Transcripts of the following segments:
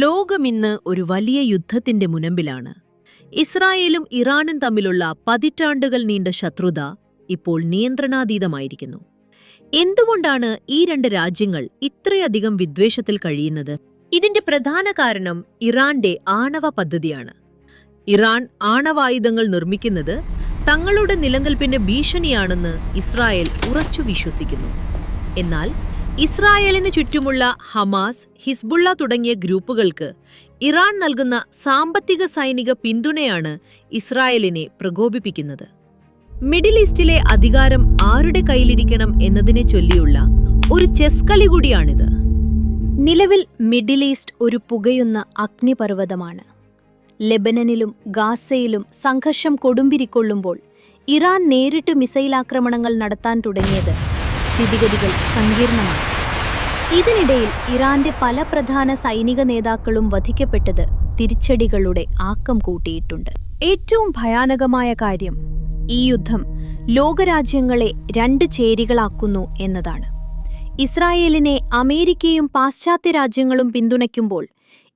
ലോകമിന്ന് ഒരു വലിയ യുദ്ധത്തിന്റെ മുനമ്പിലാണ്. ഇസ്രായേലും ഇറാനും തമ്മിലുള്ള പതിറ്റാണ്ടുകൾ നീണ്ട ശത്രുത ഇപ്പോൾ നിയന്ത്രണാതീതമായിരിക്കുന്നു. എന്തുകൊണ്ടാണ് ഈ രണ്ട് രാജ്യങ്ങൾ ഇത്രയധികം വിദ്വേഷത്തിൽ കഴിയുന്നത്? ഇതിന്റെ പ്രധാന കാരണം ഇറാന്റെ ആണവ പദ്ധതിയാണ്. ഇറാൻ ആണവായുധങ്ങൾ നിർമ്മിക്കുന്നത് തങ്ങളുടെ നിലനിൽപ്പിന് ഭീഷണിയാണെന്ന് ഇസ്രായേൽ ഉറച്ചു വിശ്വസിക്കുന്നു. എന്നാൽ ഇസ്രായേലിന് ചുറ്റുമുള്ള ഹമാസ്, ഹിസ്ബുള്ള തുടങ്ങിയ ഗ്രൂപ്പുകൾക്ക് ഇറാൻ നൽകുന്ന സാമ്പത്തിക സൈനിക പിന്തുണയാണ് ഇസ്രായേലിനെ പ്രകോപിപ്പിക്കുന്നത്. മിഡിൽ ഈസ്റ്റിലെ അധികാരം ആരുടെ കയ്യിലിരിക്കണം എന്നതിനെ ചൊല്ലിയുള്ള ഒരു ചെസ് കളി കൂടിയാണിത്. നിലവിൽ മിഡിൽ ഈസ്റ്റ് ഒരു പുകയുന്ന അഗ്നിപർവ്വതമാണ്. ലെബനനിലും ഗാസയിലും സംഘർഷം കൊടുമ്പിരിക്കൊള്ളുമ്പോൾ ഇറാൻ നേരിട്ട് മിസൈലാക്രമണങ്ങൾ നടത്താൻ തുടങ്ങിയത് സ്ഥിതിഗതികൾ സങ്കീർണമാണ്. ഇതിനിടയിൽ ഇറാന്റെ പല പ്രധാന സൈനിക നേതാക്കളും വധിക്കപ്പെട്ടത് തിരിച്ചടികളുടെ ആക്കം കൂട്ടിയിട്ടുണ്ട്. ഏറ്റവും ഭയാനകമായ കാര്യം, ഈ യുദ്ധം ലോകരാജ്യങ്ങളെ രണ്ട് ചേരികളാക്കുന്നു എന്നതാണ്. ഇസ്രായേലിനെ അമേരിക്കയും പാശ്ചാത്യ രാജ്യങ്ങളും പിന്തുണയ്ക്കുമ്പോൾ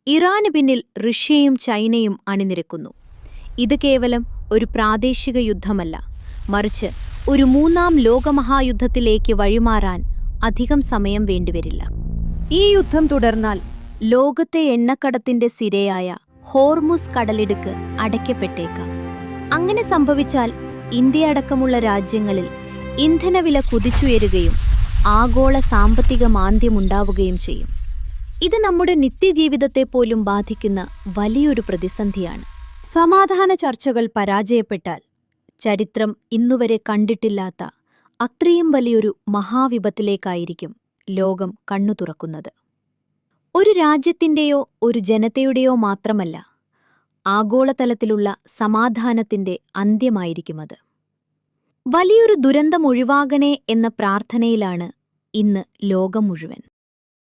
ഇറാന് പിന്നിൽ റഷ്യയും ചൈനയും അണിനിരക്കുന്നു. ഇത് കേവലം ഒരു പ്രാദേശിക യുദ്ധമല്ല, മറിച്ച് ഒരു മൂന്നാം ലോകമഹായുദ്ധത്തിലേക്ക് വഴിമാറാൻ അധികം സമയം വേണ്ടിവരില്ല. ഈ യുദ്ധം തുടർന്നാൽ ലോകത്തെ എണ്ണക്കടത്തിന്റെ സിരയായ ഹോർമുസ് കടലിടുക്ക് അടയ്ക്കപ്പെട്ടേക്കാം. അങ്ങനെ സംഭവിച്ചാൽ ഇന്ത്യ അടക്കമുള്ള രാജ്യങ്ങളിൽ ഇന്ധനവില കുതിച്ചുയരുകയും ആഗോള സാമ്പത്തിക മാന്ദ്യമുണ്ടാവുകയും ചെയ്യും. ഇത് നമ്മുടെ നിത്യജീവിതത്തെ പോലും ബാധിക്കുന്ന വലിയൊരു പ്രതിസന്ധിയാണ്. സമാധാന ചർച്ചകൾ പരാജയപ്പെട്ടാൽ ചരിത്രം ഇന്നുവരെ കണ്ടിട്ടില്ലാത്ത അത്രയും വലിയൊരു മഹാവിപത്തിലേക്കായിരിക്കും ലോകം കണ്ണു തുറക്കുന്നത്. ഒരു രാജ്യത്തിൻ്റെയോ ഒരു ജനതയുടെയോ മാത്രമല്ല, ആഗോളതലത്തിലുള്ള സമാധാനത്തിന്റെ അന്ത്യമായിരിക്കുമത്. വലിയൊരു ദുരന്തം ഒഴിവാകണേ എന്ന പ്രാർത്ഥനയിലാണ് ഇന്ന് ലോകം മുഴുവൻ.